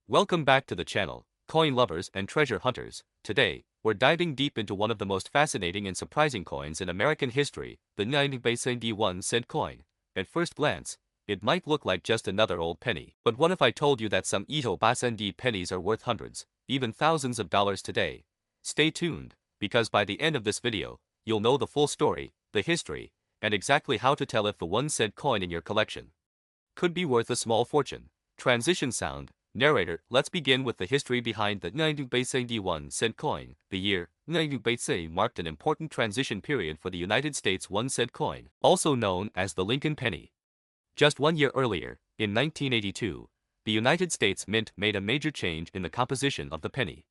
Welcome back to the channel, coin lovers and treasure hunters. Today, we're diving deep into one of the most fascinating and surprising coins in American history, the 1 cent coin. At first glance, it might look like just another old penny. But what if I told you that some 1 pennies are worth hundreds, even thousands of dollars today? Stay tuned, because by the end of this video, you'll know the full story, the history, and exactly how to tell if the 1 cent coin in your collection could be worth a small fortune. Transition sound. Narrator, let's begin with the history behind the 1 cent coin. The year 1900 marked an important transition period for the United States 1 cent coin, also known as the Lincoln penny. Just 1 year earlier, in 1982, the United States Mint made a major change in the composition of the penny.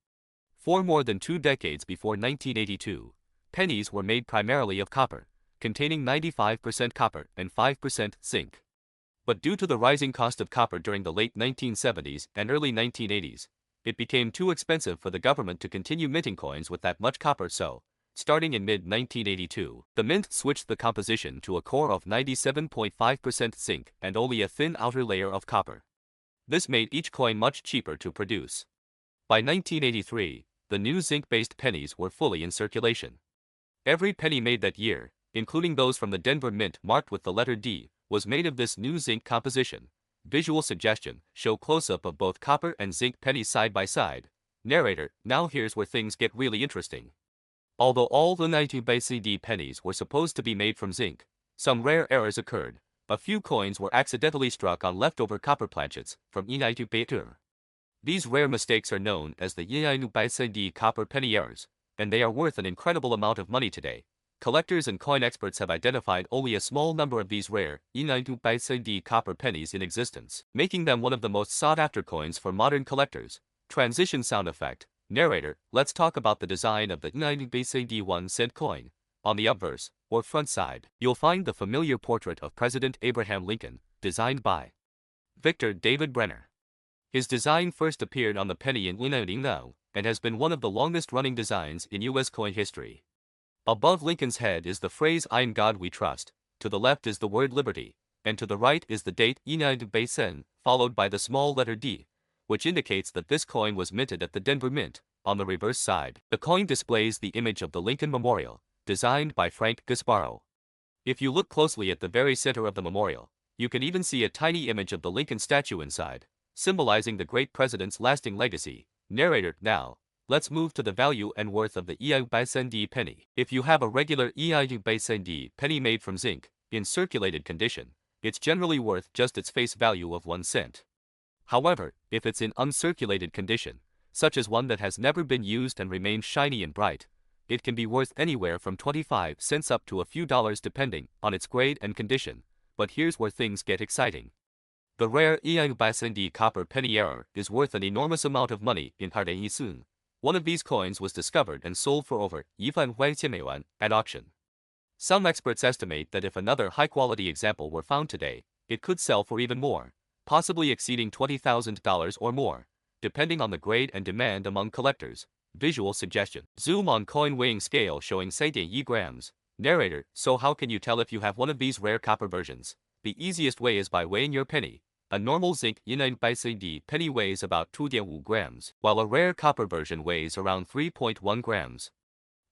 For more than 2 decades before 1982, pennies were made primarily of copper, containing 95% copper and 5% zinc. But due to the rising cost of copper during the late 1970s and early 1980s, it became too expensive for the government to continue minting coins with that much copper, so, starting in mid-1982, the mint switched the composition to a core of 97.5% zinc and only a thin outer layer of copper. This made each coin much cheaper to produce. By 1983, the new zinc-based pennies were fully in circulation. Every penny made that year, including those from the Denver Mint marked with the letter D, was made of this new zinc composition. Visual suggestion, show close-up of both copper and zinc pennies side by side. Narrator, now here's where things get really interesting. Although all the 1 cent pennies were supposed to be made from zinc, some rare errors occurred. A few coins were accidentally struck on leftover copper planchets from 1 These rare mistakes are known as the 1 copper penny errors, and they are worth an incredible amount of money today. Collectors and coin experts have identified only a small number of these rare 1 cent copper pennies in existence, making them one of the most sought-after coins for modern collectors. Transition sound effect. Narrator, let's talk about the design of the 1 cent coin. On the obverse, or front side, you'll find the familiar portrait of President Abraham Lincoln, designed by Victor David Brenner. His design first appeared on the penny in 1900 and has been one of the longest-running designs in U.S. coin history. Above Lincoln's head is the phrase "In God We Trust," to the left is the word liberty, and to the right is the date 1 followed by the small letter D, which indicates that this coin was minted at the Denver Mint. On the reverse side, the coin displays the image of the Lincoln Memorial, designed by Frank Gasparro. If you look closely at the very center of the memorial, you can even see a tiny image of the Lincoln statue inside, symbolizing the great president's lasting legacy. Narrator, now, let's move to the value and worth of the 1 cent penny. If you have a regular 1 cent penny made from zinc, in circulated condition, it's generally worth just its face value of 1 cent. However, if it's in uncirculated condition, such as one that has never been used and remains shiny and bright, it can be worth anywhere from 25 cents up to a few dollars depending on its grade and condition. But here's where things get exciting. The rare 1 cent copper penny error is worth an enormous amount of money in soon. One of these coins was discovered and sold for over 1,000 yuan at auction. Some experts estimate that if another high-quality example were found today, it could sell for even more, possibly exceeding $20,000 or more, depending on the grade and demand among collectors. Visual suggestion. Zoom on coin weighing scale showing 7.1 grams. Narrator, so how can you tell if you have one of these rare copper versions? The easiest way is by weighing your penny. A normal zinc 1 cent penny weighs about 2.5 grams, while a rare copper version weighs around 3.1 grams.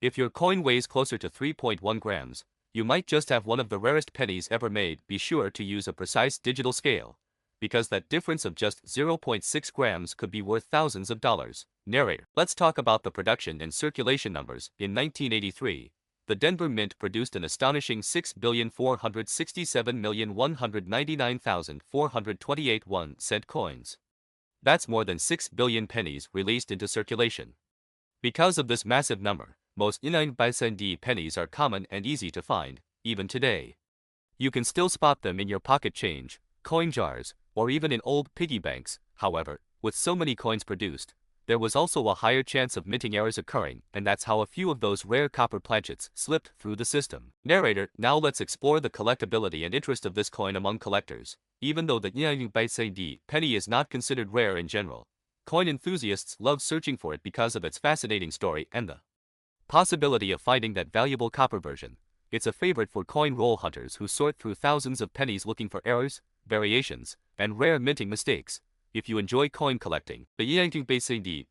If your coin weighs closer to 3.1 grams, you might just have one of the rarest pennies ever made. Be sure to use a precise digital scale, because that difference of just 0.6 grams could be worth thousands of dollars. Narrator, let's talk about the production and circulation numbers. In 1983, the Denver Mint produced an astonishing 6,467,199,428 1-cent coins. That's more than 6 billion pennies released into circulation. Because of this massive number, most 1 cent pennies are common and easy to find, even today. You can still spot them in your pocket change, coin jars, or even in old piggy banks. However, with so many coins produced, there was also a higher chance of minting errors occurring, and that's how a few of those rare copper planchets slipped through the system. Narrator, now let's explore the collectability and interest of this coin among collectors. Even though the 1 cent penny is not considered rare in general, coin enthusiasts love searching for it because of its fascinating story and the possibility of finding that valuable copper version. It's a favorite for coin roll hunters who sort through thousands of pennies looking for errors, variations, and rare minting mistakes. If you enjoy coin collecting, the 19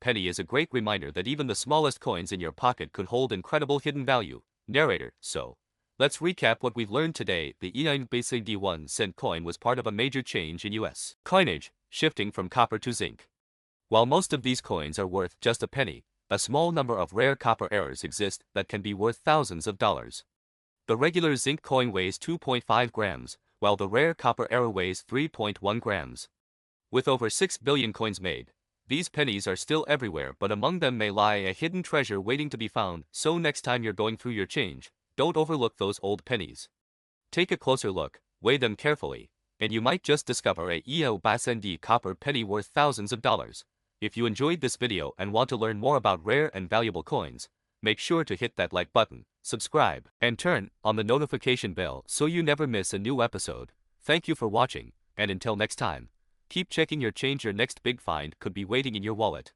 penny is a great reminder that even the smallest coins in your pocket could hold incredible hidden value. Narrator, so let's recap what we've learned today. The 19 1-cent coin was part of a major change in U.S. coinage, shifting from copper to zinc. While most of these coins are worth just a penny, a small number of rare copper errors exist that can be worth thousands of dollars. The regular zinc coin weighs 2.5 grams, while the rare copper error weighs 3.1 grams. With over 6 billion coins made, these pennies are still everywhere, but among them may lie a hidden treasure waiting to be found. So next time you're going through your change, don't overlook those old pennies. Take a closer look, weigh them carefully, and you might just discover a EL-BASND copper penny worth thousands of dollars. If you enjoyed this video and want to learn more about rare and valuable coins, make sure to hit that like button, subscribe, and turn on the notification bell so you never miss a new episode. Thank you for watching, and until next time, keep checking your change. Your next big find could be waiting in your wallet.